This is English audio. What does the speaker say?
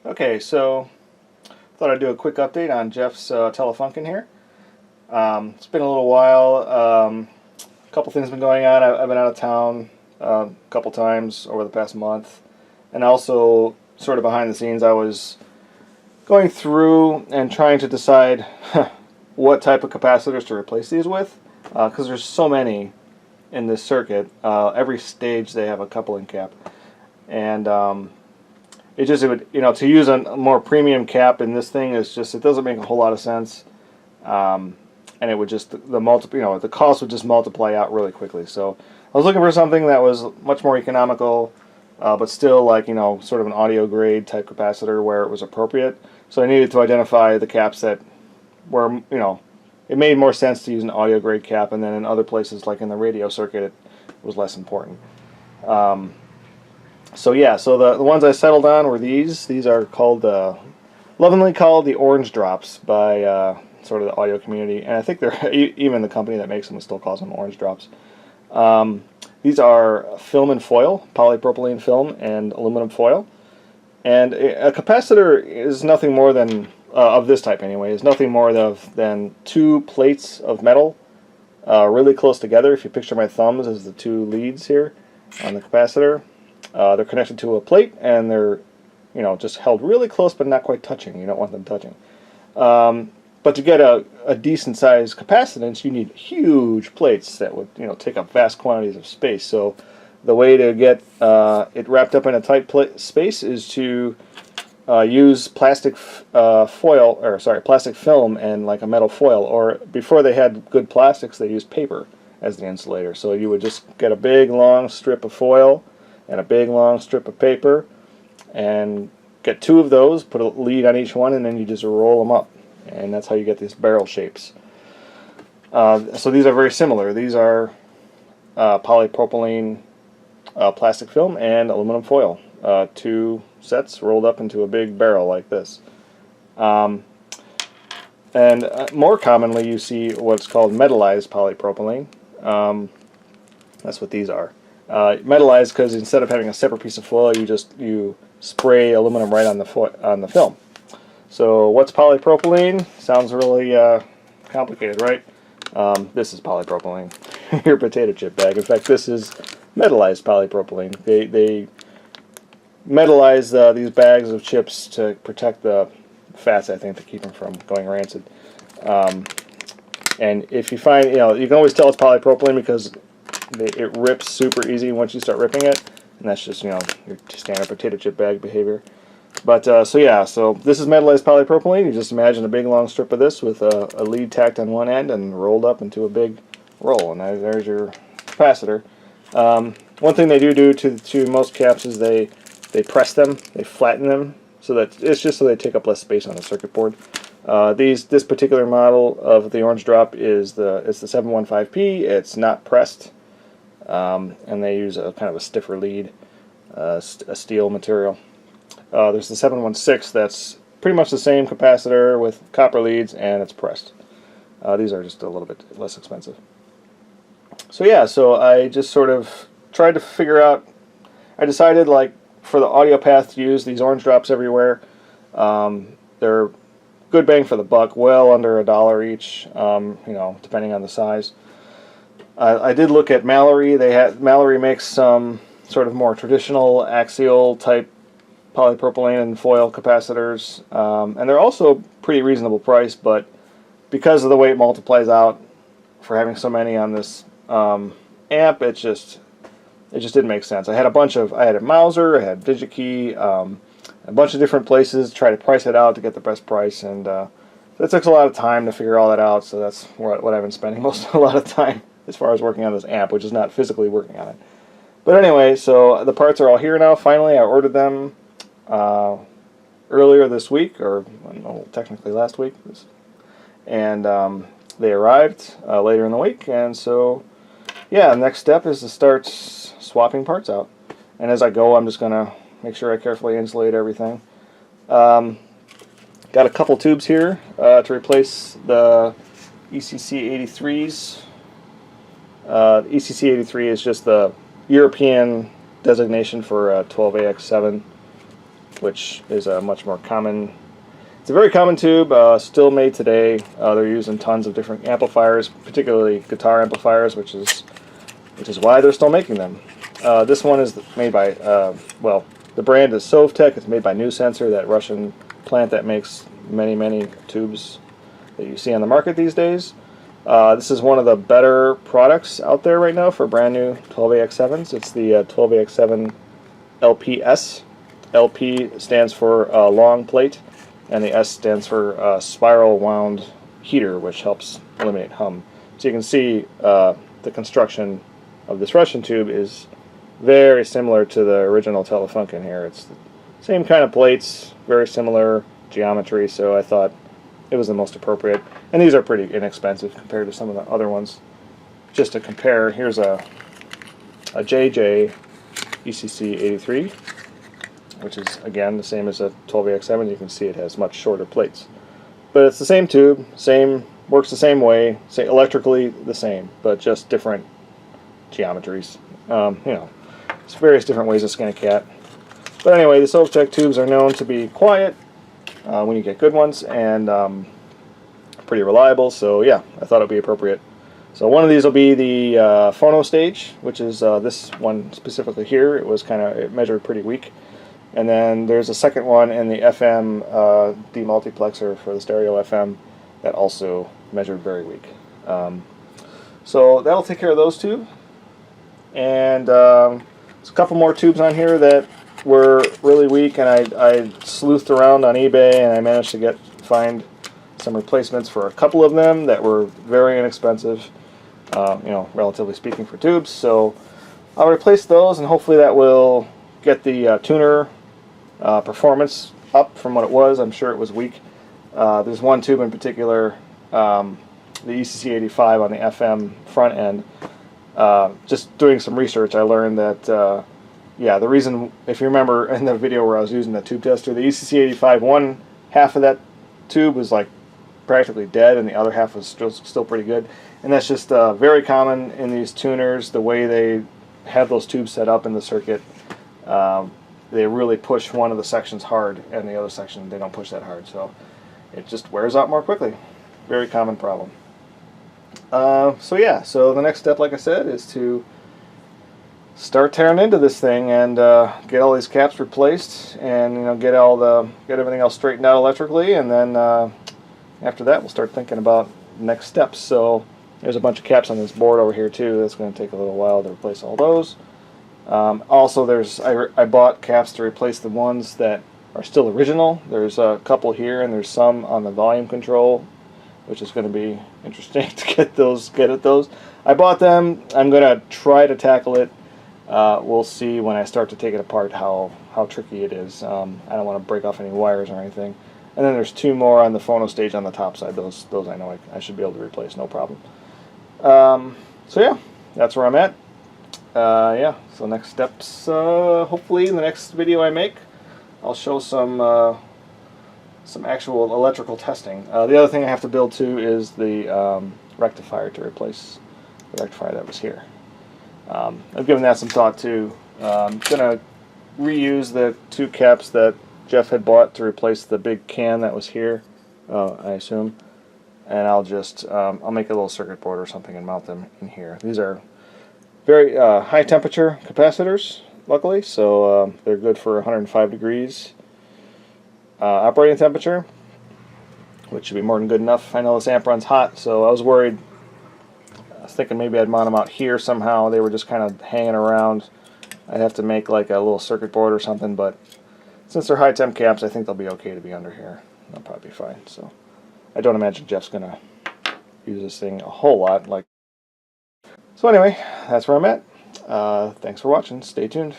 Okay, so thought I'd do a quick update on Jeff's Telefunken here. It's been a little while. A couple things have been going on. I've been out of town a couple times over the past month, and also sort of behind the scenes, I was going through and trying to decide what type of capacitors to replace these with, because there's so many in this circuit. Every stage they have a coupling cap, and it would, to use a more premium cap in this thing is just, it doesn't make a whole lot of sense, and it would just, the cost would just multiply out really quickly. So I was looking for something that was much more economical, but still like, sort of an audio grade type capacitor where it was appropriate. So I needed to identify the caps that were, it made more sense to use an audio grade cap, and then in other places like in the radio circuit it was less important. So yeah, so the ones I settled on were these. These are called, lovingly called the Orange Drops by sort of the audio community, and I think they're even the company that makes them still calls them Orange Drops. These are film and foil, polypropylene film and aluminum foil, and a capacitor is nothing more than, of this type anyway, is nothing more than two plates of metal really close together. If you picture my thumbs as the two leads here on the capacitor. They're connected to a plate, and they're, just held really close, but not quite touching. You don't want them touching. But to get a decent sized capacitance, you need huge plates that would, take up vast quantities of space. So the way to get it wrapped up in a tight space is to use plastic plastic film and like a metal foil. Or before they had good plastics, they used paper as the insulator. So you would just get a big long strip of foil and a big long strip of paper, and get two of those, put a lead on each one, and then you just roll them up, and that's how you get these barrel shapes. So these are very similar. These are polypropylene plastic film and aluminum foil, two sets rolled up into a big barrel like this. And more commonly you see what's called metallized polypropylene. That's what these are. Metallized because instead of having a separate piece of foil, you spray aluminum right on the film. So what's polypropylene? Sounds really complicated, right? This is polypropylene. Your potato chip bag. In fact, this is metallized polypropylene. They metallize these bags of chips to protect the fats, I think, to keep them from going rancid. And if you find, you can always tell it's polypropylene because it rips super easy once you start ripping it, and that's just, your standard potato chip bag behavior. But so this is metallized polypropylene. You just imagine a big long strip of this with a lead tacked on one end and rolled up into a big roll, and there's your capacitor. One thing they do to most caps is they press them, they flatten them, so that it's just so they take up less space on the circuit board. This particular model of the Orange Drop it's the 715P. It's not pressed. And they use a kind of a stiffer lead, a steel material. There's the 716 that's pretty much the same capacitor with copper leads, and it's pressed. These are just a little bit less expensive. So yeah, so I just sort of tried to figure out, I decided like for the audio path to use these Orange Drops everywhere. They're good bang for the buck, well under $1 each, depending on the size. I did look at Mallory. Mallory makes some sort of more traditional axial type polypropylene and foil capacitors, and they're also pretty reasonable price. But because of the way it multiplies out for having so many on this amp, it just didn't make sense. I had a Mouser, I had DigiKey, a bunch of different places to try to price it out to get the best price, and it took a lot of time to figure all that out. So that's what I've been spending a lot of time as far as working on this amp, which is not physically working on it. But anyway, so the parts are all here now. Finally, I ordered them earlier this week, or technically last week, and they arrived later in the week, and so yeah, the next step is to start swapping parts out. And as I go, I'm just going to make sure I carefully insulate everything. Got a couple tubes here to replace the ECC 83s. The ECC 83 is just the European designation for 12AX7, which is a much more common. It's a very common tube, still made today. They're used in tons of different amplifiers, particularly guitar amplifiers, which is why they're still making them. This one is made by, well, the brand is Sovtek. It's made by New Sensor, that Russian plant that makes many tubes that you see on the market these days. This is one of the better products out there right now for brand new 12AX7s. It's the 12AX7 LPS. LP stands for long plate, and the S stands for spiral wound heater, which helps eliminate hum. So you can see the construction of this Russian tube is very similar to the original Telefunken here. It's the same kind of plates, very similar geometry, so I thought it was the most appropriate. And these are pretty inexpensive compared to some of the other ones. Just to compare, here's a JJ ECC 83, which is again the same as a 12AX7. You can see it has much shorter plates. But it's the same tube, works the same way, electrically the same, but just different geometries. You know, there's various different ways to skin a cat. But anyway, the Sovtek tubes are known to be quiet when you get good ones, and pretty reliable, so yeah, I thought it would be appropriate. So one of these will be the phono stage, which is this one specifically here. It measured pretty weak. And then there's a second one in the FM demultiplexer for the stereo FM that also measured very weak. So that'll take care of those two. And there's a couple more tubes on here that were really weak, and I sleuthed around on eBay, and I managed to find some replacements for a couple of them that were very inexpensive, you know, relatively speaking, for tubes. So I'll replace those, and hopefully that will get the tuner performance up from what it was. I'm sure it was weak. There's one tube in particular, the ECC 85 on the FM front end. Just doing some research, I learned that yeah, the reason, if you remember in the video where I was using the tube tester, the ECC 85, one half of that tube was like practically dead, and the other half was still pretty good. And that's just very common in these tuners, the way they have those tubes set up in the circuit. They really push one of the sections hard, and the other section they don't push that hard, so it just wears out more quickly. Very common problem. So yeah, so the next step, like I said, is to start tearing into this thing and get all these caps replaced, and you know, get everything else straightened out electrically, and then after that we'll start thinking about next steps. So there's a bunch of caps on this board over here too. That's going to take a little while to replace all those. Also, I bought caps to replace the ones that are still original. There's a couple here, and there's some on the volume control, which is going to be interesting to get at those. I bought them. I'm going to try to tackle it. We'll see when I start to take it apart how tricky it is. I don't want to break off any wires or anything. And then there's two more on the phono stage on the top side. Those I know I should be able to replace, no problem. So yeah, that's where I'm at. Yeah, so next steps, hopefully in the next video I make, I'll show some actual electrical testing. The other thing I have to build too is the rectifier to replace the rectifier that was here. I've given that some thought too. I'm going to reuse the two caps that Jeff had bought to replace the big can that was here, I assume. And I'll just, I'll make a little circuit board or something and mount them in here. These are very high temperature capacitors, luckily, so they're good for 105 degrees operating temperature, which should be more than good enough. I know this amp runs hot, so I was worried. I was thinking maybe I'd mount them out here somehow. They were just kind of hanging around. I'd have to make like a little circuit board or something, but since they're high temp caps, I think they'll be okay to be under here. They'll probably be fine. So I don't imagine Jeff's gonna use this thing a whole lot. So anyway, that's where I'm at. Thanks for watching. Stay tuned.